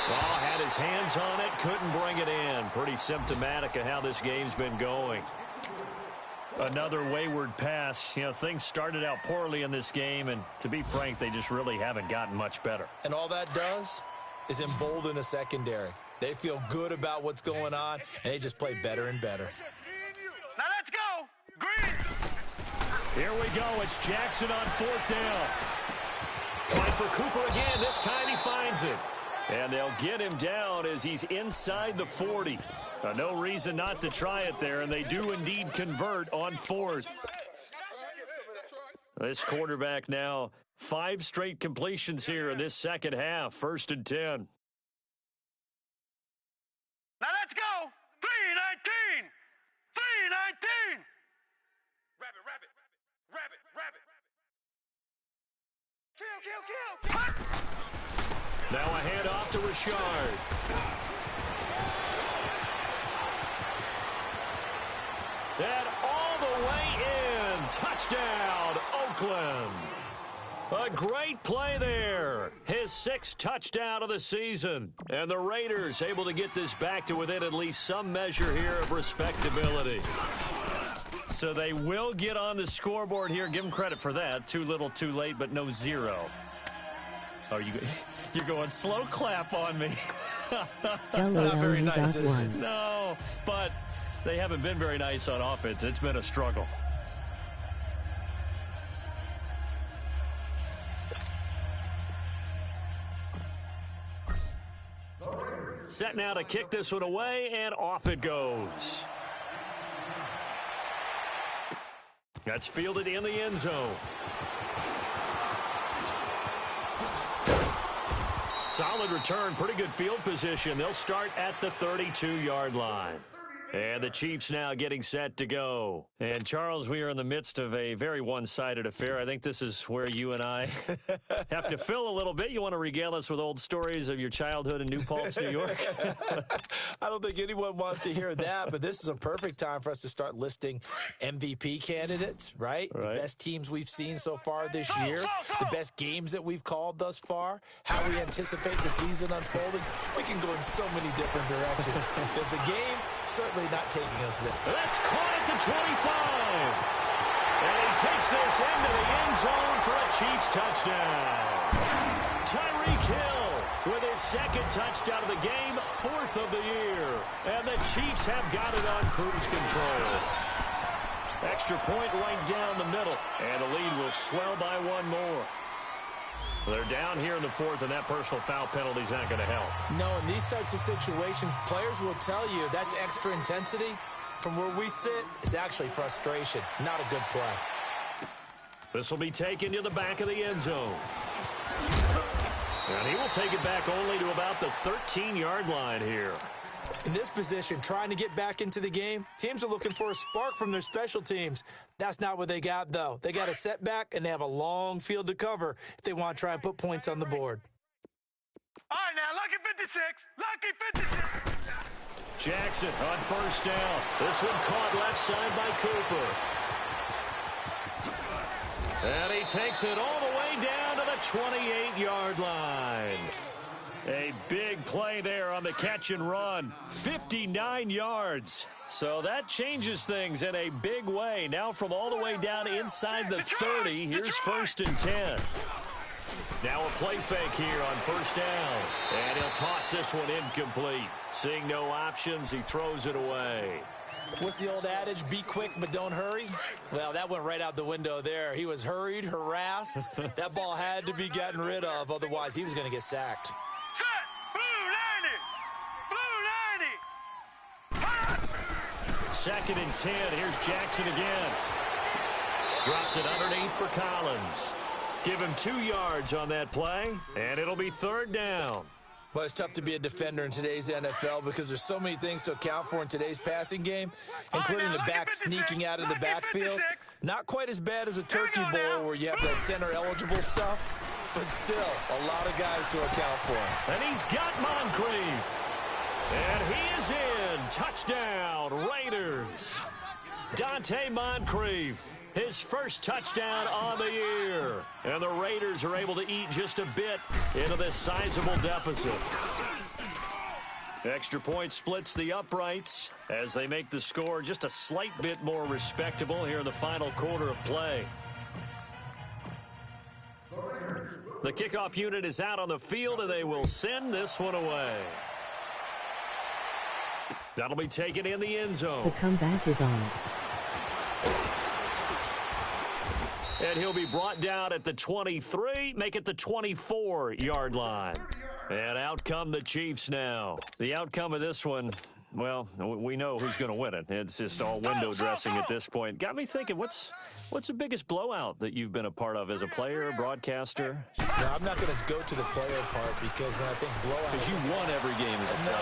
Ball had his hands on it, couldn't bring it in. Pretty symptomatic of how this game's been going. Another wayward pass. You know, things started out poorly in this game, and to be frank, they just really haven't gotten much better. And all that does is embolden a secondary. They feel good about what's going on, and they just play better and better. Now let's go. Green. Here we go. It's Jackson on 4th down. Trying for Cooper again. This time he finds it. And they'll get him down as he's inside the 40. No reason not to try it there, and they do indeed convert on 4th. This quarterback now, 5 straight completions here in this second half. 1st and 10. Now let's go. 319. 319. Rabbit, rabbit. Rabbit, rabbit. Kill, kill, kill. Now a handoff to Richard. And all the way in. Touchdown, Oakland. A great play there. His 6th touchdown of the season. And the Raiders able to get this back to within at least some measure here of respectability. So they will get on the scoreboard here. Give them credit for that. Too little, too late, but no 0. Oh, you're going slow clap on me. Not very nice, is it? No, but they haven't been very nice on offense. It's been a struggle. Set now to kick this one away, and off it goes. That's fielded in the end zone. Solid return, pretty good field position. They'll start at the 32-yard line. And the Chiefs now getting set to go. And, Charles, we are in the midst of a very one-sided affair. I think this is where you and I have to fill a little bit. You want to regale us with old stories of your childhood in New Paltz, New York? I don't think anyone wants to hear that, but this is a perfect time for us to start listing MVP candidates, right? The best teams we've seen so far this year, the best games that we've called thus far, how we anticipate the season unfolding. We can go in so many different directions because the game certainly not taking us there. That's caught at the 25. And he takes this into the end zone for a Chiefs touchdown. Tyreek Hill with his 2nd touchdown of the game, 4th of the year. And the Chiefs have got it on cruise control. Extra point right down the middle. And the lead will swell by 1 more. They're down here in the 4th, and that personal foul penalty is not going to help. No, in these types of situations, players will tell you that's extra intensity. From where we sit, it's actually frustration, not a good play. This will be taken to the back of the end zone. And he will take it back only to about the 13-yard line here. In this position, trying to get back into the game, teams are looking for a spark from their special teams. That's not what they got, though. They got a setback, and they have a long field to cover if they want to try and put points on the board. All right, now, lucky 56. Lucky 56. Jackson on 1st down. This one caught left side by Cooper. And he takes it all the way down to the 28-yard line. A big play there on the catch and run. 59 yards. So that changes things in a big way. Now from all the way down inside the 30, here's 1st and 10. Now a play fake here on 1st down. And he'll toss this one incomplete. Seeing no options, he throws it away. What's the old adage? Be quick, but don't hurry? Well, that went right out the window there. He was hurried, harassed. That ball had to be gotten rid of. Otherwise, he was going to get sacked. Set. Blue 90. Blue 90. 2nd and 10. Here's Jackson again. Drops it underneath for Collins. Give him 2 yards on that play, and it'll be 3rd down. Well, it's tough to be a defender in today's NFL because there's so many things to account for in today's passing game, including the back sneaking out of the backfield. Not quite as bad as a turkey bowl where you have that center-eligible stuff, but still a lot of guys to account for. And he's got Moncrief. And he is in. Touchdown, Raiders. Dante Moncrief, his first touchdown on the year. And the Raiders are able to eat just a bit into this sizable deficit. Extra point splits the uprights as they make the score just a slight bit more respectable here in the final quarter of play. The kickoff unit is out on the field, and they will send this one away. That'll be taken in the end zone. The comeback is on. And he'll be brought down at the 23, make it the 24-yard line. And out come the Chiefs now. The outcome of this one, well, we know who's going to win it. It's just all window dressing at this point. Got me thinking, what's the biggest blowout that you've been a part of as a player, broadcaster? No, I'm not going to go to the player part because when I think blowout... Because you won every game as a player.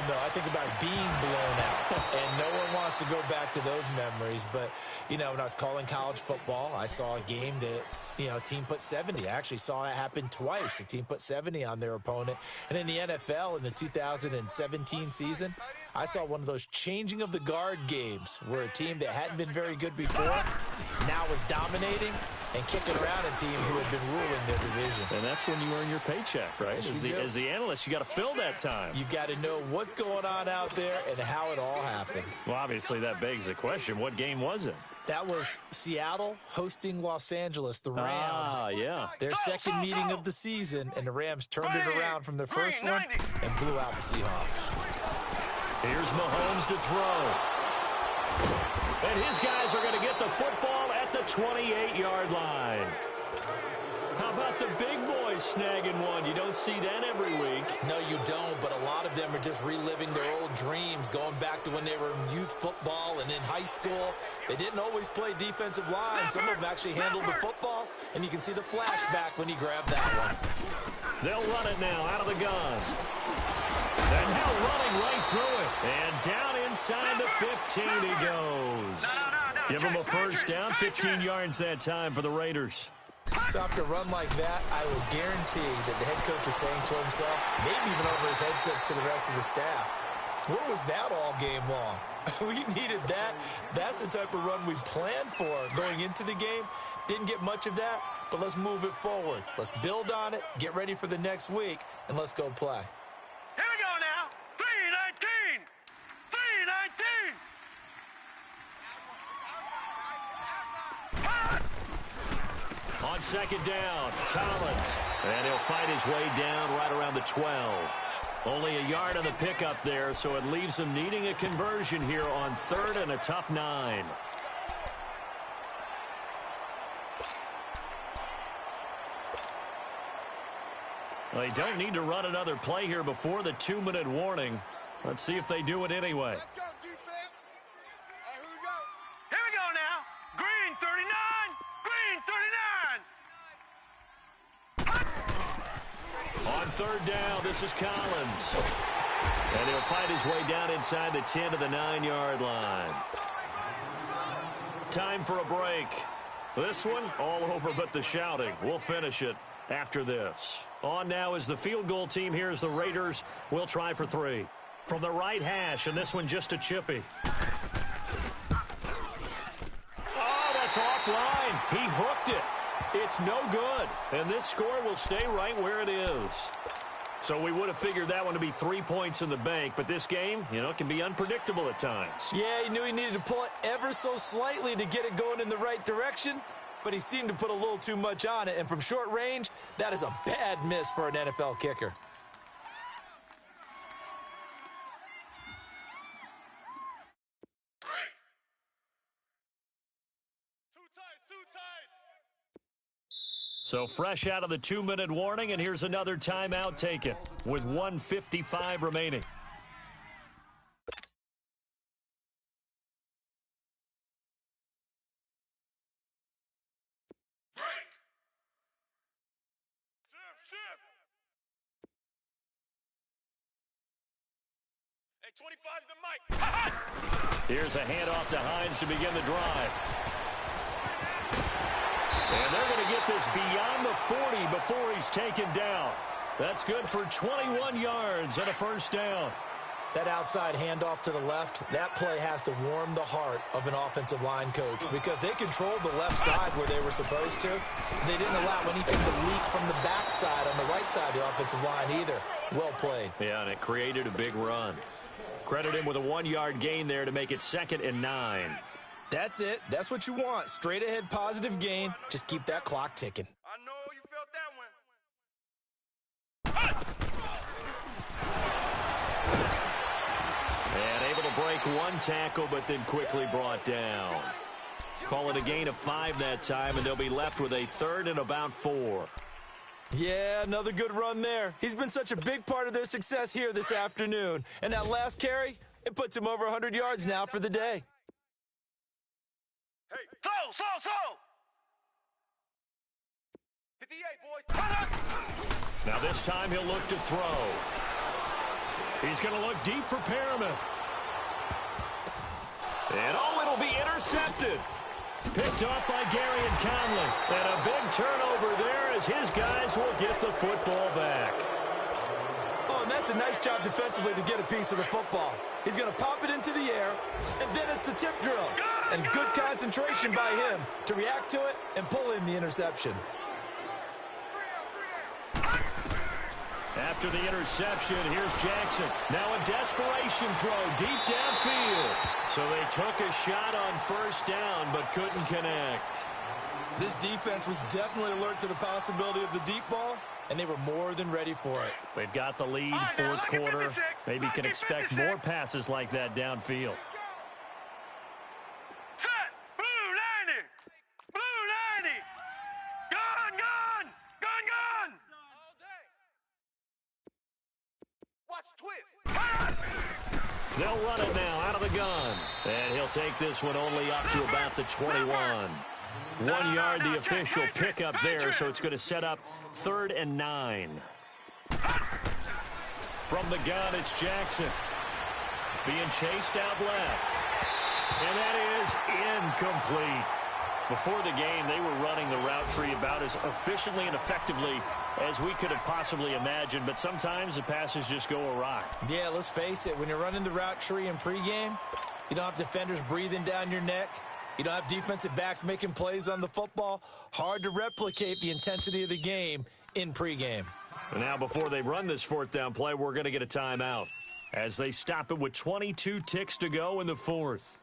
No. I think about being blown out. And no one wants to go back to those memories. But, when I was calling college football, I saw a game that... a team put 70. I actually saw it happen twice. A team put 70 on their opponent. And in the NFL, in the 2017 season, I saw one of those changing of the guard games where a team that hadn't been very good before now was dominating and kicking around a team who had been ruling their division. And that's when you earn your paycheck, right? Yes, as the analyst, you got to fill that time. You've got to know what's going on out there and how it all happened. Well, obviously, that begs the question, what game was it? That was Seattle hosting Los Angeles, the Rams. Yeah. Their second meeting of the season, and the Rams turned it around from their first one and blew out the Seahawks. Here's Mahomes to throw. And his guys are going to get the football at the 28-yard line. How about the big boys snagging one? You don't see that every week. No, you don't, but a lot of them are just reliving their old dreams, going back to when they were in youth football and in high school. They didn't always play defensive line. Some of them actually handled the football, and you can see the flashback when he grabbed that one. They'll run it now out of the gun. And now running right through it. And down inside the 15 he goes. Give him a first down, 15 yards that time for the Raiders. So after a run like that, I will guarantee that the head coach is saying to himself, maybe even over his headsets to the rest of the staff, where was that all game long? We needed that. That's the type of run we planned for going into the game. Didn't get much of that, but let's move it forward. Let's build on it, get ready for the next week, and let's go play. Here we go now. 319. 319. On second down, Collins. And he'll fight his way down right around the 12. Only a yard on the pickup there, so it leaves him needing a conversion here on third and a tough 9. Well, they don't need to run another play here before the 2-minute warning. Let's see if they do it anyway. Let's go, defense. All right, here we go. Here we go now. Green 39. Green 39. On third down, this is Collins. And he'll fight his way down inside the 10 to the 9-yard line. Time for a break. This one, all over but the shouting. We'll finish it after this. On now is the field goal team. Here's the Raiders. We'll try for 3. From the right hash, and this one just a chippy. Oh, that's offline. He hooked it. It's no good. And this score will stay right where it is. So we would have figured that one to be 3 points in the bank, but this game, can be unpredictable at times. Yeah, he knew he needed to pull it ever so slightly to get it going in the right direction, but he seemed to put a little too much on it, and from short range, that is a bad miss for an NFL kicker. So fresh out of the 2-minute warning, and here's another timeout taken with 1:55 remaining. Hey, 25's the mic. Here's a handoff to Hines to begin the drive. And they're going to get this beyond the 40 before he's taken down. That's good for 21 yards and a first down. That outside handoff to the left, that play has to warm the heart of an offensive line coach because they controlled the left side where they were supposed to. They didn't allow anything to leak from the backside on the right side of the offensive line either. Well played. Yeah, and it created a big run. Credit him with a 1-yard gain there to make it 2nd and 9. That's it. That's what you want. Straight ahead positive gain. Just keep that clock ticking. I know you felt that one. And able to break one tackle, but then quickly brought down. Call it a gain of 5 that time, and they'll be left with a 3rd and about 4. Yeah, another good run there. He's been such a big part of their success here this afternoon. And that last carry, it puts him over 100 yards now for the day. Hey, slow. 58, boys. Now this time he'll look to throw. He's going to look deep for Perriman. And it'll be intercepted. Picked off by Garyon Conley. And a big turnover there as his guys will get the football back. Oh, and that's a nice job defensively to get a piece of the football. He's going to pop it into the air, and then it's the tip drill. And good concentration by him to react to it and pull in the interception. After the interception, here's Jackson. Now a desperation throw deep downfield. So they took a shot on first down, but couldn't connect. This defense was definitely alert to the possibility of the deep ball, and they were more than ready for it. They've got the lead, fourth quarter. Maybe can expect more passes like that downfield. Set. Blue 90. Blue 90. Gun. All day. Watch twist. They'll run it now out of the gun. And he'll take this one only up to about the 21. 1 yard, the official pickup there, so it's going to set up 3rd and 9. From the gun, it's Jackson. Being chased out left. And that is incomplete. Before the game, they were running the route tree about as efficiently and effectively as we could have possibly imagined, but sometimes the passes just go awry. Yeah, let's face it. When you're running the route tree in pregame, you don't have defenders breathing down your neck. You don't have defensive backs making plays on the football. Hard to replicate the intensity of the game in pregame. And now before they run this 4th down play, we're going to get a timeout as they stop it with 22 ticks to go in the 4th.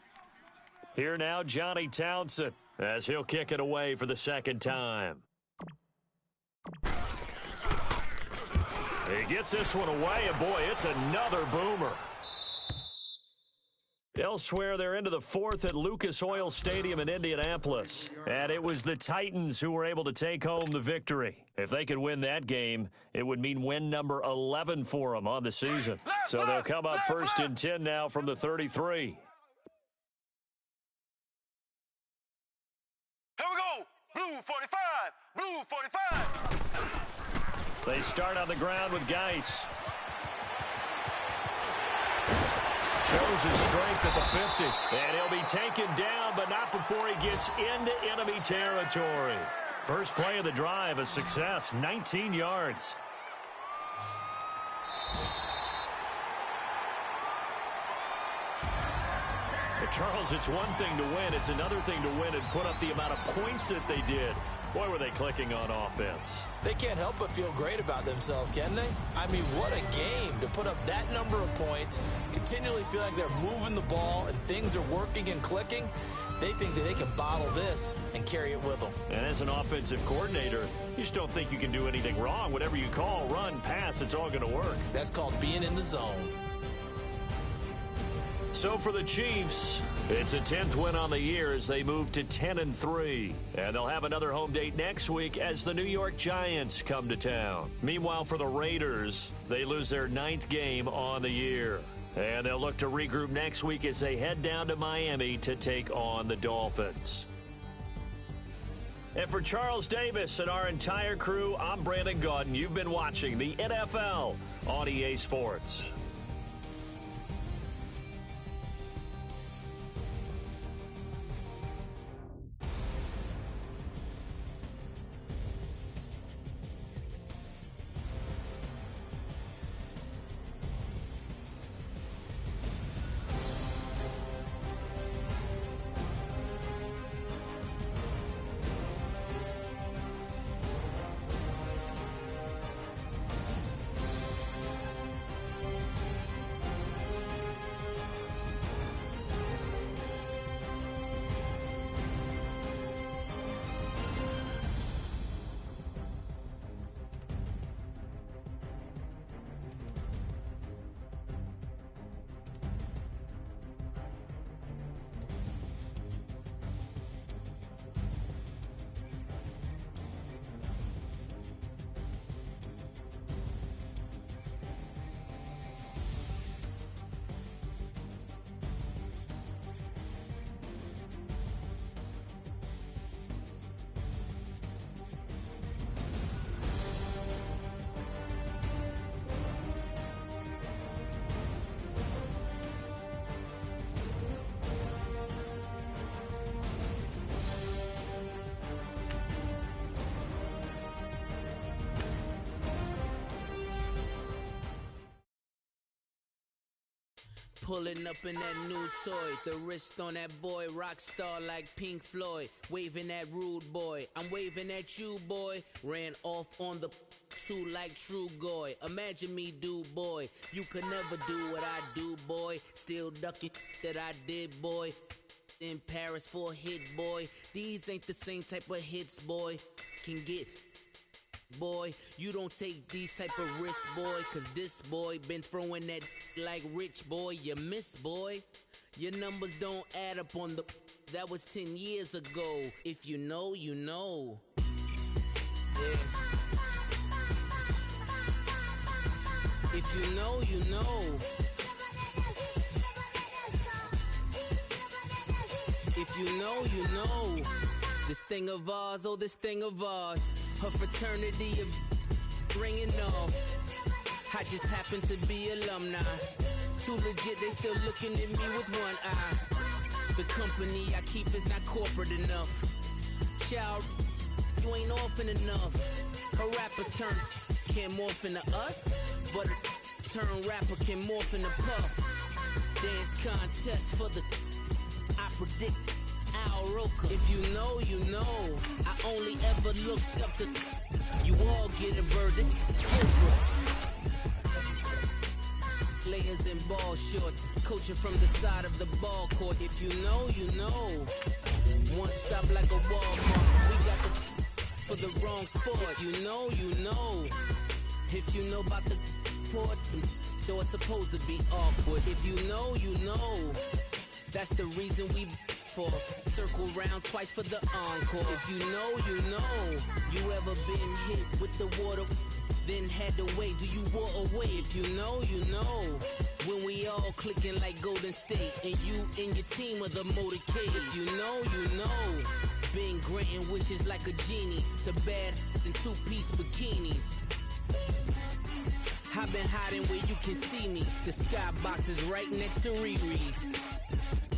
Here now, Johnny Townsend, as he'll kick it away for the 2nd time. He gets this one away, and boy, it's another boomer. Elsewhere, they're into the 4th at Lucas Oil Stadium in Indianapolis. And it was the Titans who were able to take home the victory. If they could win that game, it would mean win number 11 for them on the season. So they'll come up 1st and 10 now from the 33. Here we go. Blue 45. Blue 45. They start on the ground with Geis. Shows his strength at the 50. And he'll be taken down, but not before he gets into enemy territory. First play of the drive, a success, 19 yards. But Charles, it's one thing to win. It's another thing to win and put up the amount of points that they did. Boy, were they clicking on offense. They can't help but feel great about themselves, can they? I mean, what a game to put up that number of points, continually feel like they're moving the ball and things are working and clicking. They think that they can bottle this and carry it with them. And as an offensive coordinator, you just don't think you can do anything wrong. Whatever you call, run, pass, it's all going to work. That's called being in the zone. So for the Chiefs, it's a 10th win on the year as they move to 10-3. And they'll have another home date next week as the New York Giants come to town. Meanwhile, for the Raiders, they lose their 9th game on the year. And they'll look to regroup next week as they head down to Miami to take on the Dolphins. And for Charles Davis and our entire crew, I'm Brandon Gaudin. You've been watching the NFL on EA Sports. Pulling up in that new toy, the wrist on that boy, rock star like Pink Floyd, waving at rude boy, I'm waving at you boy, ran off on the two like True Goy, imagine me do boy, you could never do what I do boy, still ducking that I did boy, in Paris for a hit boy, these ain't the same type of hits boy, can get boy, you don't take these type of risks, boy, cause this boy been throwing that like rich boy, you miss, boy. Your numbers don't add up on the, that was 10 years ago. If you know, you know. Yeah. If you know, you know. If you know, you know. This thing of ours, oh, this thing of ours. Her fraternity of ringing off. I just happen to be alumni. Too legit, they still looking at me with one eye. The company I keep is not corporate enough. Child, you ain't orphan enough. A rapper turn can't morph into us, but a turn rapper can morph into Puff. Dance contest for the, I predict Al Roker. If you know, you know. I only ever looked up to, you all get a bird, this is Cobra. Players in ball shorts, coaching from the side of the ball court. If you know, you know. One stop like a Walmart. We got the for the wrong sport. If you know, you know. If you know about the port, though it's supposed to be awkward. If you know, you know. That's the reason we for circle round twice for the encore. If you know, you know. You ever been hit with the water? Then had to wait, do you walk away? If you know, you know. When we all clicking like Golden State, and you and your team are the motorcade. If you know, you know. Been granting wishes like a genie to bad in two-piece bikinis. I've been hiding where you can see me. The skybox is right next to Riri's.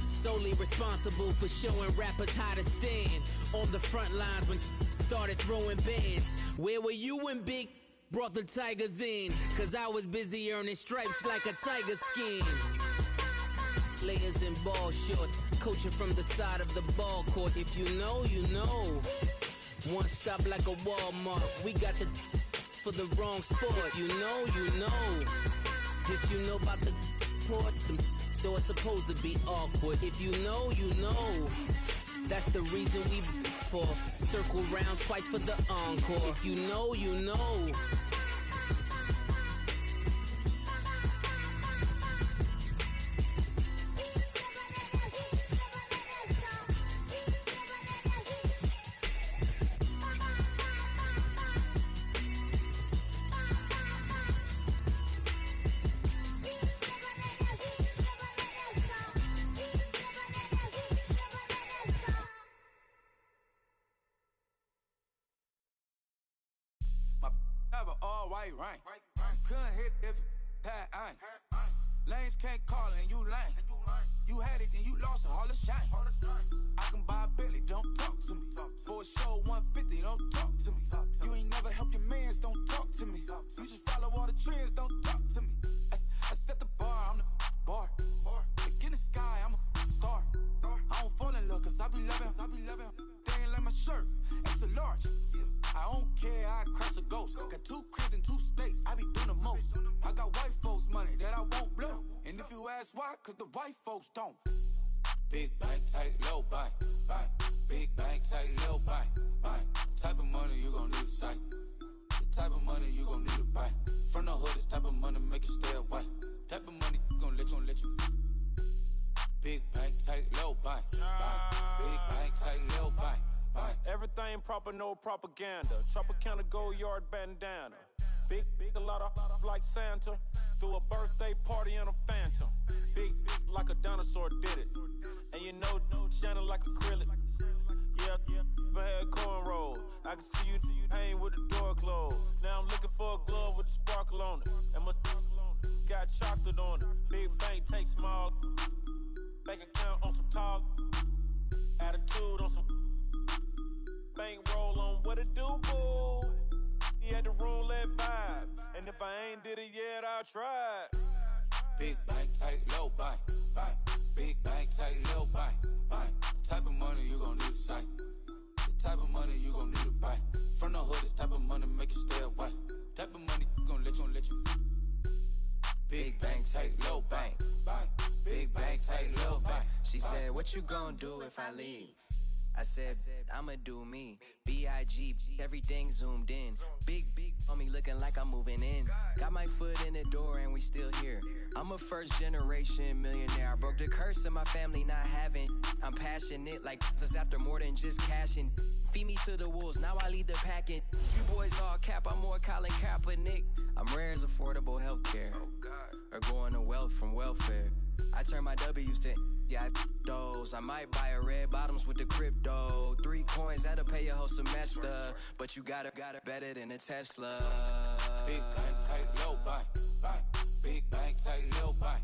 Solely responsible for showing rappers how to stand on the front lines when started throwing bands. Where were you when Big brought the Tigers in? Cause I was busy earning stripes like a tiger skin. Players in ball shorts, coaching from the side of the ball court. If you know, you know. One stop like a Walmart. We got the for the wrong sport. If you know, you know. If you know about the port, though it's supposed to be awkward. If you know, you know. That's the reason we for circle round twice for the encore. If you know, you know. Right. Couldn't hit if it had ain't. Lanes can't call and you lame. You had it and you lost it, all the shame. I can buy a Bentley, don't talk to me. For a show 150, don't talk to me. You ain't never help your mans, don't talk to me. You just follow all the trends, don't talk to me. I set the bar, I'm the bar. Like in the sky, I'm a star. I don't fall in love cause I be loving. They ain't like my shirt, it's a large. I don't care, I crash a ghost. Got 2 cribs in 2 states, I be doing the most. I got white folks money that I won't blow. And if you ask why, cause the white folks don't. Big bank, tight, low bank, bank. Big bank, tight, low bank, bank. The type of money you gon' need to sight. The type of money you gon' need to buy. From the hood, this type of money make you stay away. Type of money gon' let you. Big bank, tight, low bank, bank. Big bank, tight, low bank. Everything proper, no propaganda. Tropicana gold yard bandana. Big, a lot of like Santa. Threw a birthday party in a phantom. Big like a dinosaur did it. And you know, shining like acrylic. Yeah, I had cornrows. I can see you hang with the door closed. Now I'm looking for a glove with a sparkle on it. And my got chocolate on it. Big bank, take small. Bank account on some tall. Attitude on some. Bankroll on what it do, boo. He had the roulette vibe. And if I ain't did it yet, I'll try. Big bank, tight, low bank, bank. Big bank, tight, low bank, bank. Type of money you gon' need a sight. The type of money you gon' need to buy. From the hood, this type of money make you stay away. Type of money gon' let you. Big bank, tight, low bank, bank. Big bank, tight, low bank. She said, what you gon' do if I leave? I said, I'ma do me. B.I.G. Everything zoomed in. Big on me looking like I'm moving in. Got my foot in the door and we still here. I'm a first generation millionaire. I broke the curse of my family not having. I'm passionate like just after more than just cashing. Feed me to the wolves, now I lead the packing. You boys all cap, I'm more Colin Kaepernick. I'm rare as affordable healthcare. Or going to wealth from welfare. I turn my W's to those. I might buy a red bottoms with the crypto. 3 coins, that'll pay your whole semester. But you gotta better than a Tesla. Big bank, tight, low bank, bank. Big bank, tight, low bank.